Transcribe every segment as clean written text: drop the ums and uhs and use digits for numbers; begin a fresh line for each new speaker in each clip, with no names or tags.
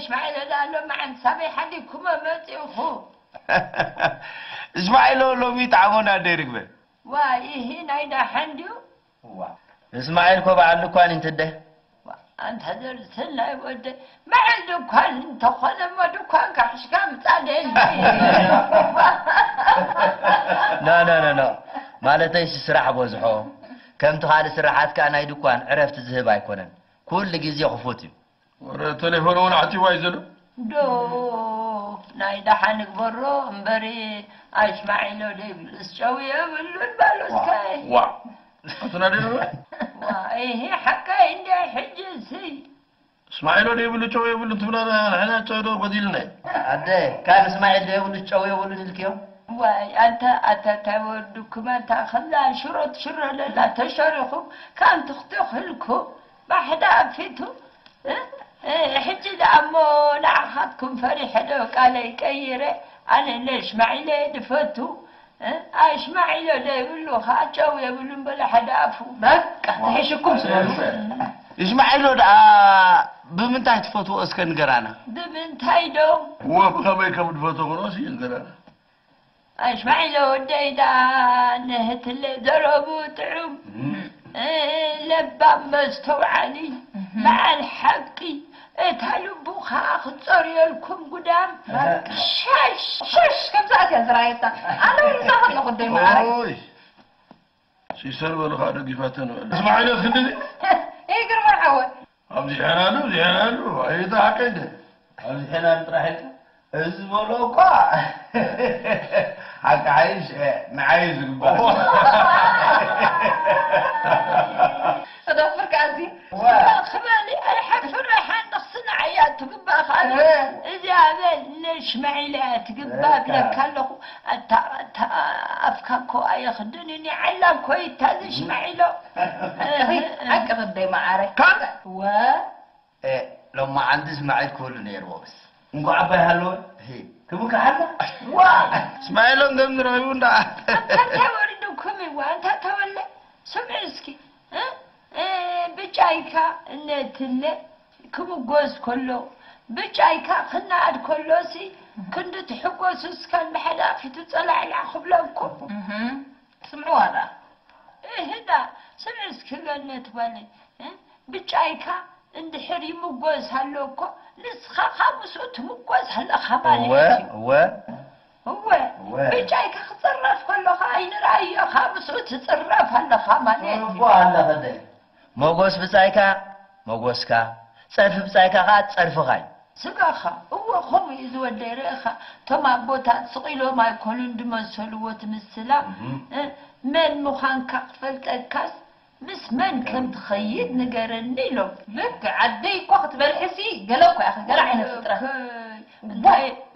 إسماعيل له مع سامي حديكم ما تيخو
إسماعيل لو بيتعامونا ديرك به
واي هنا إذا حندو
إسماعيل كوبا عندك كان أنت ده
أنت درت لنا ود ما عندك كان أنت خذ ما دكان كحش كم تعدين
لا مالتي سرح بوزحو كم تخال سرحات كان يدكان عرفت الذهب يكونن كل جزء خفوتي
ورا تليفون عتي وايزلو
دو نايدا حنك برو مبري اسماعيل ديبلس شويه بلون بالوسكاي
وا أتنادي له
ايه حكا عندي حجزي
اسماعيل دي يقول له شويه يقول له تبنا احنا تشويه بديلنا
أده كان إسماعيل ده يقول الشوي يقول الكيو
واي انت تودك ما تاخذ شروط شر لا تشرخوا كان تختخ لكم ما حدا فيتو حجي عمو نعخذكم فريح له قال يكيره انا ليش معي دفتو اسماعيل ده يقول له خاجو يقول بلا حدا عفو
بقى تحشكم سلام
إسماعيل دا بمنتهي تفوتو اسكن قرانا
بمنتهي دو
هو بخبي كم تفوتو راسي يقدر
اسماعيل وديدا نهت اللي ضربوا تعب لباب مستوعاني مع الحقي اتهلوا بوخا اختصار لكم قدام
شش كم ساعة يا زرايتا أنا من ساعة اللي قدام معك
اوي سيسر ولا خارج يفاتن اسماعيل اسكندري
إيه قرب العوى
ابدي حنانو ايدا حقيده
الحين راحت اسمولوكا
حق عايش معايز البلد
أدفرك عزي
خبالي الحق فرحان نخصنا عيات تقبا خالي إذا عمل ليش معيلات تقبا لك أفكاكو أي خدني علم كوي تازش معيلو
حق غدي معارك
كان
لما عندي إسماعيل كله نيرو بس
نقول عبا هلو
هي كم كحنا
إسماعيل قم نرويون دا
أنت تولدكم وأنت تولد سمعسكي بجايكا نتلة كم جوز كله بجايكا خناد كله سي كنت تحقوس كان بحدا في تطلع على خبلكم
سمعوا هذا
هذا سمعسكي قالت بالي بجايكا عند حري مجوز هلوكو لسخا خامسوت مجوز هلا خبالي هو بجايكا ختصرف كله خاين رأي خامسوت تصرف هلا خمالي
والله هذا موجوس بسايكا موجوسكا صرف بسايكا خات صرف خاي
سقاخا هو خم يزود ديريخا تما بوتا سقيلو ما يكونون دمسلو وتمسلا من مخانكا فلتكاس بس من كم تخيد نقرني له
لك عديك وقت بالحسي قالوك يا أخي قال عين الفطرة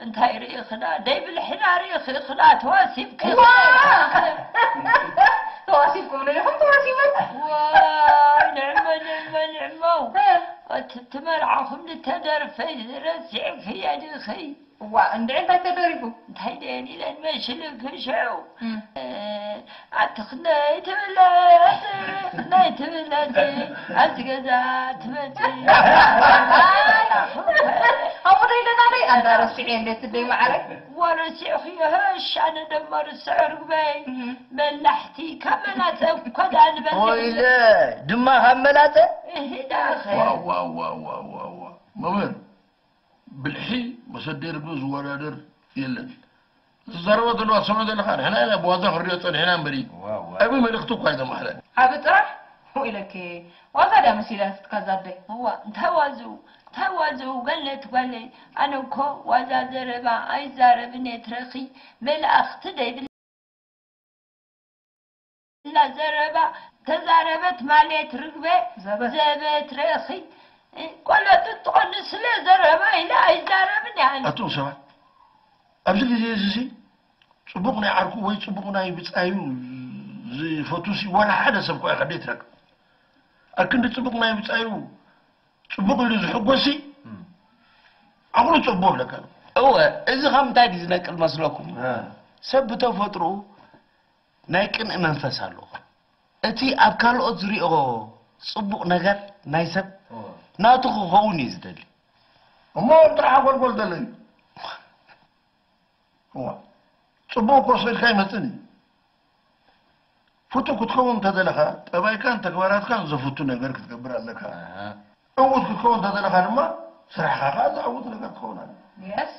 انتهي ريخنا داي بالحنا ريخ خنا تواسيب كيف
تواسيبكم لهم تواسيبك
واي نعمة تمرعهم لتدر في رسع في يدي خي
وعند انت تدريبه
انتهي ديني لان ماشي لك شعو اعتقد يتبلى أتقدات متي
أمري لنا لي أنت رسعين لي تدي معك
ورسع هاش أنا دمر السعر قبي ملحتي كملت كذا أنا
ويلي دما هملاته
إيه داخل
واو ممن بالحي مصدر بوز ورادر يلن الزروة دلوقتي سمعت الخير هنا بوضع الرياض هنا مريض أبي ما يختوك هذا محلا
حابترح وإلك وغدا مسيلة تكذب
هو توازو قلت قالي أنا كو وذا زربا أي زربني ترخي بل أختدي لا زربا تزربت ماليت رقبة زبت رخي قلت تقنس لا زربا إلا أي زربني يعني
أتو سوا أبزل زي صبغنا يعرفوا وين صبغنا يبتسايو زي فوتوسي ولا حدا سبقوا يا خديت لك أكنت صبغنا يبتسايو صبغوا لي زحقوسي أقول صبغوا لك
هو إذا خم تاجي زنك المسلكم سبتوا فترة نايكن منفسالو أتي أبكال أزري صبغ نجار نايسب ناتو خوني زدلي
أما طرح قول دلني هو صبوك وصل كاي مثني فتو كتكون تدلخا طبعا كان تكبرات كان زفتو نغير كتكبر لك أول كتكون تدلخا ما صراحة هذا أول نغير تكون
يس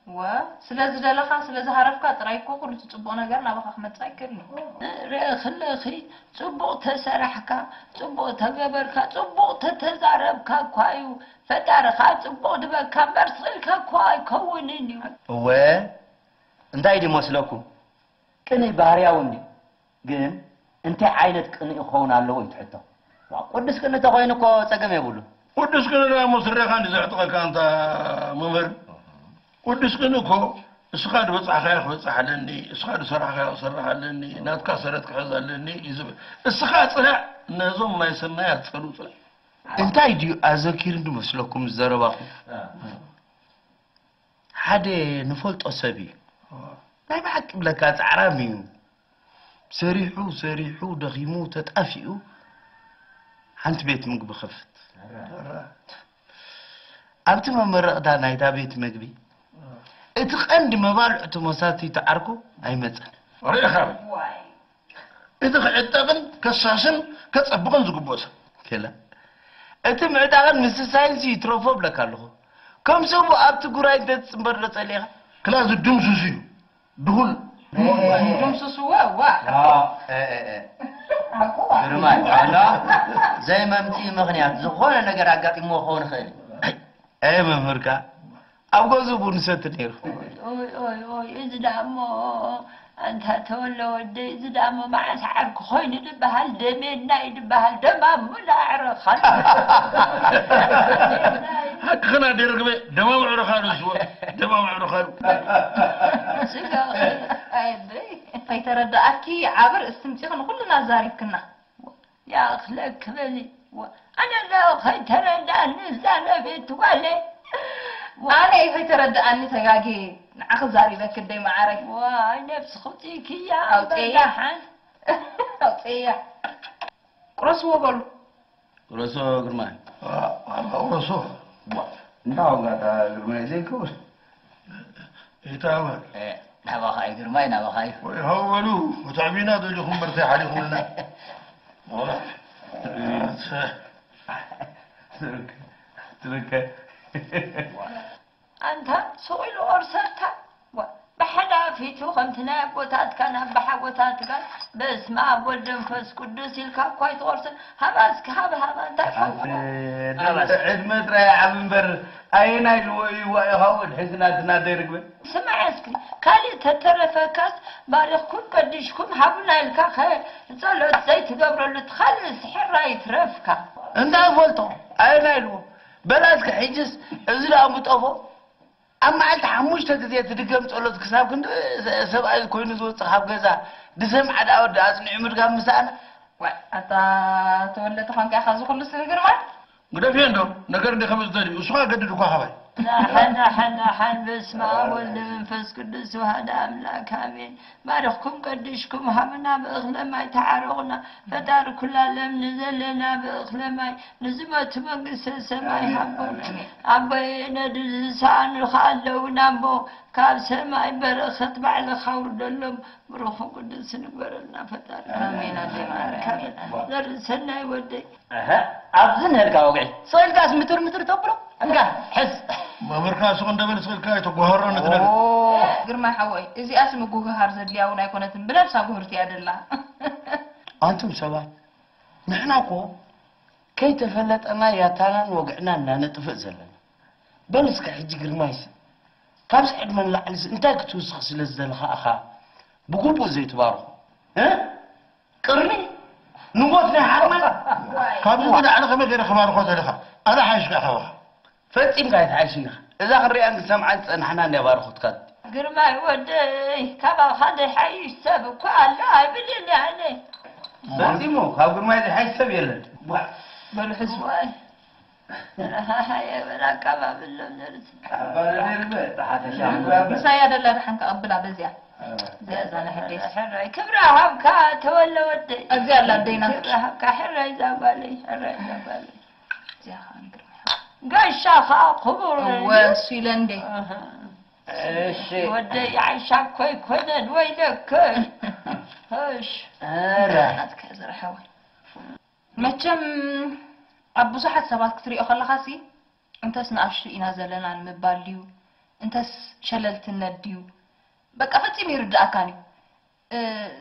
وسلازي دلخا سلازي هرفكا ترايكو كل تصبو نغير نابخ احمد سايكرني
خلخي صبوق تسرحكا صبوق تغبركا صبوق تتزاربكا كوايو فتارخا صبوق دبكا برسلكا كواي كونني
هو እንታይ ዲመስለኩም ቅን ባህርያውኒ ግን እንታይ ዓይነት ቅን ይኸውን ኣለዎ ይትሕቶ ቅዱስ ቅን ተኮይኑ እኮ ፀገም የብሉ
قدس كنا مصرخ عند زعتك أنت ممر قدس كنا كو اسخاد بصح خير بصح لني اسخاد صراحة خير صراحة لني نات كسرت كذا لني يزب اسخاد صراحة نزوم ما يسمى يتصلوا صراحة
እንታይ ድዩ ኣዘኪር እንድመስለኩም ዝዘረባኹም ሓደ ንፈልጦ ሰብ እዩ ናይ ባዕቂ ብለካ ፃዕራም እዩ ሰሪሑ ደኺሙ ተጣፊኡ ሓንቲ ቤት ምግቢ ክፍት ኣብቲ መመረቕታ ናይታ ቤት ምግቢ እቲ ቀንዲ መባልዕቲ መሳቲ ተዓርኩ ኣይመፀን
ريخا إذا خعتقن كساسن كتصبقن زقبوس
كلا እቲ ምዕዳቕን ምስ ሳይንስ ይትረፎ ብለካ ኣለኹ ከም ሰቡ ኣብቲ ጉራይ ተፅምበር ለፀሊኻ
كلاز الدمسوسي دهول
دمسوسوا
ግርማይ ኣላ ዘይ መምፂ ምኽንያት ዝኾነ ነገር ኣጋጢሞ ክኸውን ይኽእል
ኣይ መምህርካ ኣብ ገዙ ቡን ሰቲ ነይሩ
ኦይ እዚ ዳሞ أنت تولى ودي زد أما مع سعر كخوين دبها الدمين ناي دبها الدمام ولا أعرف
هك خنا ديرك بي دمام عرو خالو سوا دمام عرو خالو
أي بي فيتردأكي عبر استمتعنا كلنا ذلك كنا
يا أخلك بني أنا لا خيتردأني زانا بيت ولي
أنا فيتردأني تجاجي أخذاري ذاك الدي معارك
واي نفس خطيك يا
أوتيحن أوتيح قرص وقول
ረሶ ግርማይ
ورسو
እንዳው ጋታ ግርማይ ዘይከውስ
يتعامل
ናባኻይ ግርማይ ናባኻይ
ويهولوا وتعبينا دولكم مرتاح عليكم لنا والله
ትርከ
أنت سئل أرسلت بحدا فيتو خمتنا بوتات كان بحاوتات كان بس ما ولد فس قدوس الكا كويس أرسل هباسك هب أنت
عدمت يا عمبر أين الوي ويهول حزناتنا ديرك
سمع اسكري كالي تترفكس بارخكم قديشكم حبنا الكا خير صلوت زيت قبر اللي تخلص حرة يترفكا
انت فولتو أين الوي بلاسك حجز ازلا متقفو أما أنت حموش تجزي تدقم تقولت كساب كنت سبعة كوين زوج صحاب كذا دسمع على أود أسمع عمر كم مسألة
أتا تولد خانك أخذ كل سنة جرمان
قد فين دو نقر دي 5 دقايق وسوا قد دكوا حباي
نحن بسمع ولد من فس قدس وهذا أملاك آمين بارخكم قدشكم همنا بأغلى ما يتعارغنا فتار كل لم نزلنا بأغلى ما نزمت مقدس السماء حبونا أبينا لسان الخالونا بو كاب سماء برخت بعد خور دلهم بروحهم قدس نقبر لنا فتار
آمين آمين
درسنا يودي
ኣብዝን ህልካ ወግዒ ስእልካስ ምትር ተብሎ እንካ ሕዝ
مامركا سوق دبل سلكاي تقهر نتنق
ግርማይ ሓወይ እዚኣስ ምጉግሃር ዘድልያውን ኣይኮነትን ብነብሳ ጉህርቲ እያ ደላ
أنتم سبعة نحن أكو كي تفلت أنا يا تانا وقعنا لنا نتفق زلنا بلسك حجي قرمايس كابس حد من لعنس انتا كتوسخ سلزلخا أخا بقوبو زي تبارو ها قرني نموتنا حرمنا
كابو كده على خمس غير خبر خذ لها انا حايش قهوه
فتيم قاعد عايشنا إذا خري أنت سمعت أن حنا نبار خدكات
قرماي ودي كما خد حيش سبك لا بدني عليه
فتيمو خاو ما يدي حي سبي يلد
بالحسوان هاي ولا كما بالله نرس
ምሳያ ደላ ድሓን ከቐብላ በዚያ እዚኣ ዛነ ሕዴስ
حري كبرها بكا تولى ودي
እዚኣ ኣላ ደይና
كبرها بكا حري زابالي
እዚኣ ከዓ ግርማይ
قشاخة قبور
وسيلندي
እሺ
ودي عايشة كوي كونن وينك هش
ናት ከዝረሐወ መቸም ኣብ ብዙሓት ሰባት ክትሪኦ ከለኻ ሲ እንተስ ንኣሽቱ ኢና ዘለና ንምባል ድዩ እንተስ ሸለልትነት ድዩ በቃ ፈፂሙ ይርዳእካን እዩ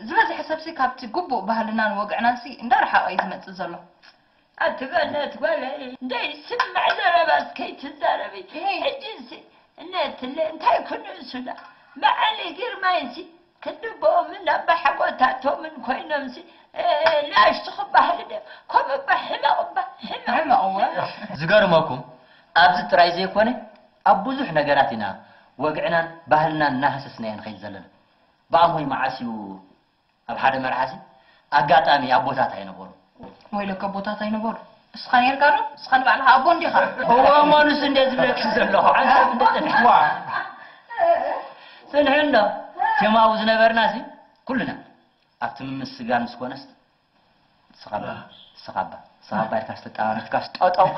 ዝበዝሐ ሰብሲ ካብቲ ጉቡእ ባህልናን ወግዕናን ሲ እንዳረሓቐ እዩ ዝመፅእ ዘሎ
أتبنت ولا داي سمع زربات كي تزربي حجزي النت اللي انت يكون سودا ما علي غير ما ينسي كدبو من بحقوتاتو من كوين نمسي لا اشتخب بحلده كم بحما
ዝገርመኩም ኣብዚ ጥራይ ዘይኮነ ኣብ ብዙሕ ነገራት ኢና ወግዕናን ባህልናን እናሃሰስና ኢና ንኸይድ ዘለና ብኣሞይ መዓስዩ ኣብ ሓደ መርዓሲ ኣጋጣሚ ኣቦታት ኣይነበሩ
ወይለከ ቦታት ኣይነበሩ እስኻ ነርካ ዶ እስኻ ንባዕልኻ ኣቦ እንዲኻ
ማኑስ እንዴት ዝብለክሽ ዘለኹ ዓንተ እንደጠንዋ ስንሕና ቴማው ዝነበርና ሲ ኩልና ኣብቲ ምምስጋን ምስኮነስ سخابة الكاس تتعامل كاس طاطو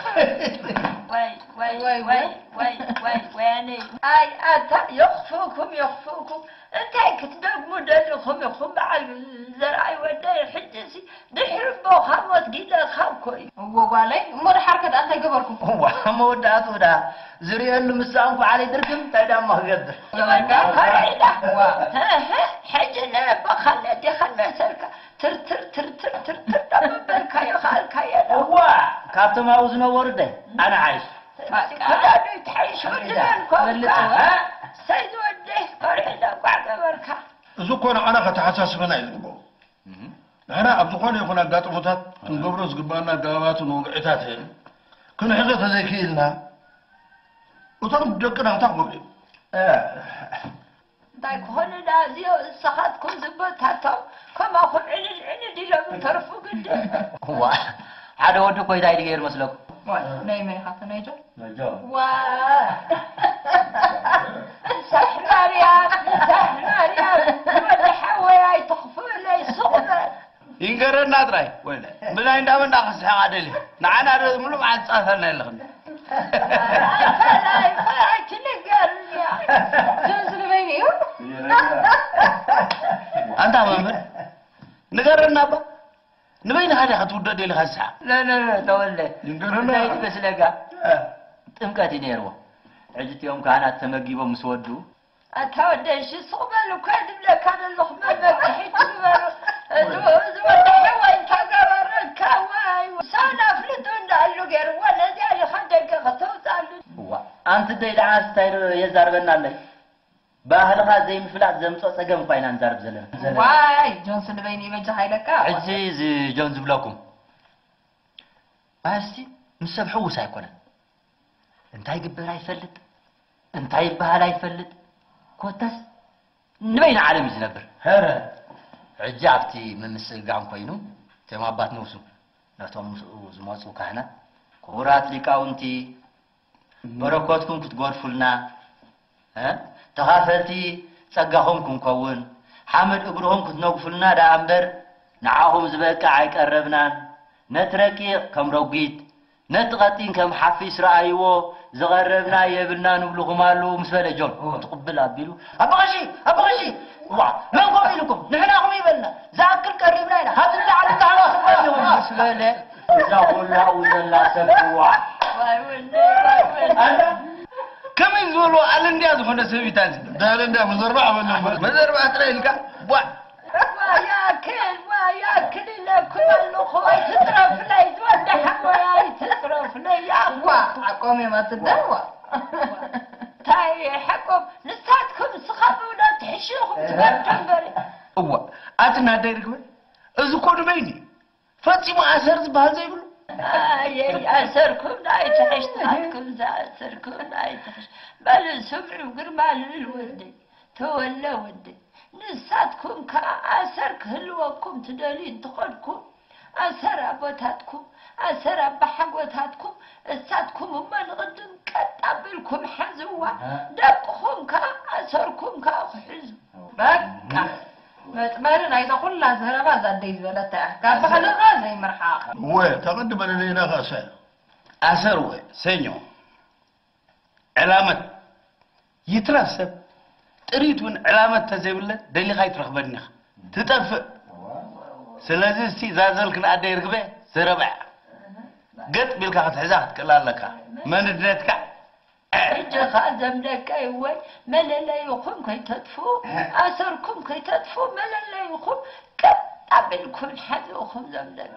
واي يعني اي اتا يخفوكم انت كتدق مدلكم يخم على الزرعي وداي حجسي دحربو خمس كده خاوكوي
هو قالي مر حركه انت يقبركم
هو مودات ودا زريان مسانكو علي دركم تايدا ما قدر
حجنا بخلنا دخلنا سركه تر تر تر تر تر تر بالك يا خالك يا
هو كابتن ما ورده انا عايش
كذا تعيش ودنكم سيد وده قرينا بعد بركه
زكونا انا كتحساسبنا يزبو انا ابزقون يكون اغاطموتات نغبرس غبانا غابات نوقعتات كنا حزه تزكيلنا وتم دقنا تاقبل
دايك هون دازيو سخاتكم زبطاتو كما اخذ عين دي لو ترفو قد
هو هذا ودو كوي داير غير مسلك
نايمه خاطر نيجو
وا صح مريم ولا حواي تخفوا لي صغبه
ينقرنا تراي ولا بلا عندما ناخذ عادل نعنا ملو عاد صافنا يلغن
لا تنقرني
جوز بيني
انت مامر نقرنا با نبين هذا خطوده دي الخسع
لا تولى
ينقرنا
بس لقى ጥምቀት ይነርዎ እጅትዮም ካህናት ተመጊቦም ምስወዱ
أتودش صوبة لو كان لك أنا اللحمة بحيت زود حوين كجبرت كواي وسانا فلتون دالو غير ولا دي خدك خطوط
هو أنت دايد عاس تاير يزاربنا لي ባህልኻ ዘይምፍላጥ ዘምጾ ፀገም ኮይና እንዛርብ ዘለና
ዋይ ጆንሰን በይኒ መጃ ሃይለካ
ሕጂ ጆን ዝብለኩም ባስቲ ምሰብ ሕውስ ኣይኮነን እንታይ ግበር ኣይፈልጥ እንታይ ባህል ኣይፈልጥ ኮታስ ንበይና ዓለም ዝነብር
هره
ሕጂ ኣብቲ ምምስጋን ኮይኑ ተማ አባት ንውሱ ናቶም ዝመፁ ካህናት ክቡራት ሊቃውንቲ በረኮትኩም ክትጎርፉልና تخافلتي ጸጋኹም ክንከውን ሓመድ እግሮም ክትነግፉልና ዳኣምበር ንዓኹም ዝበቃ ኣይቀረብናን ነትረቂ ከም ረጊት ነትቀጢን ከም ሓፊስ ረኣይዎ ዝቐረብና የብልና ንብልኹም ኣሉ ምስ በለ ጆን ትቕብል ኣቢሉ ኣበቐሺ ዋ መን ቆም ኢልኩም ንሕናኹም ይበልና ዝኣክል ቀሪብና ኢና ሃብዚ ላዕሊ ተሓዋስ ምስ በለ እዛ ኩላኡ ዘላ ሰብዋ
كم يقولوا على الناس هنا سويتان
ده لنا مزربة عملنا
مزربة تريلك بوا
ما ياكل الا كل الاخوة تطرف لي تودح وياي تطرف لي
وا عقومي ما تدوا
تاي حكم لساتكم سخافوا ولا تحشوهم تبري
هو اتنا دايرك اذا كون بيني فاطمه اسرت بهذا يقولوا
أسركم لا يتحش تحكم أسركم لا يتحش بل سمع وقرمان للودي تولى ودي نساتكم كأسرك هلوكم تدلين تقولكم أسر أبوتاتكم أسر أبحقوتاتكم أساتكم من غدن كتابلكم حزوة دقكم كأسركم كأخحزو
بكا متمرن ايضا كل زهرة زادي زولتا كان بخلقها زي مرحاق
هو تقدم لنا غاسل
اسر وي سينيو علامة يترسب تريدون علامة تزيبله دليل خايت رخبني تتفق سلازي استي زازل كنا عدي ركبه سربع قط بيلك هتحزاك كلا لك من ادنتك
إجا خازم لك أيوة ملا لا يقوم كي تدفو أسركم كي تدفو ملا لا يقوم قبل كل حد يقوم زم لك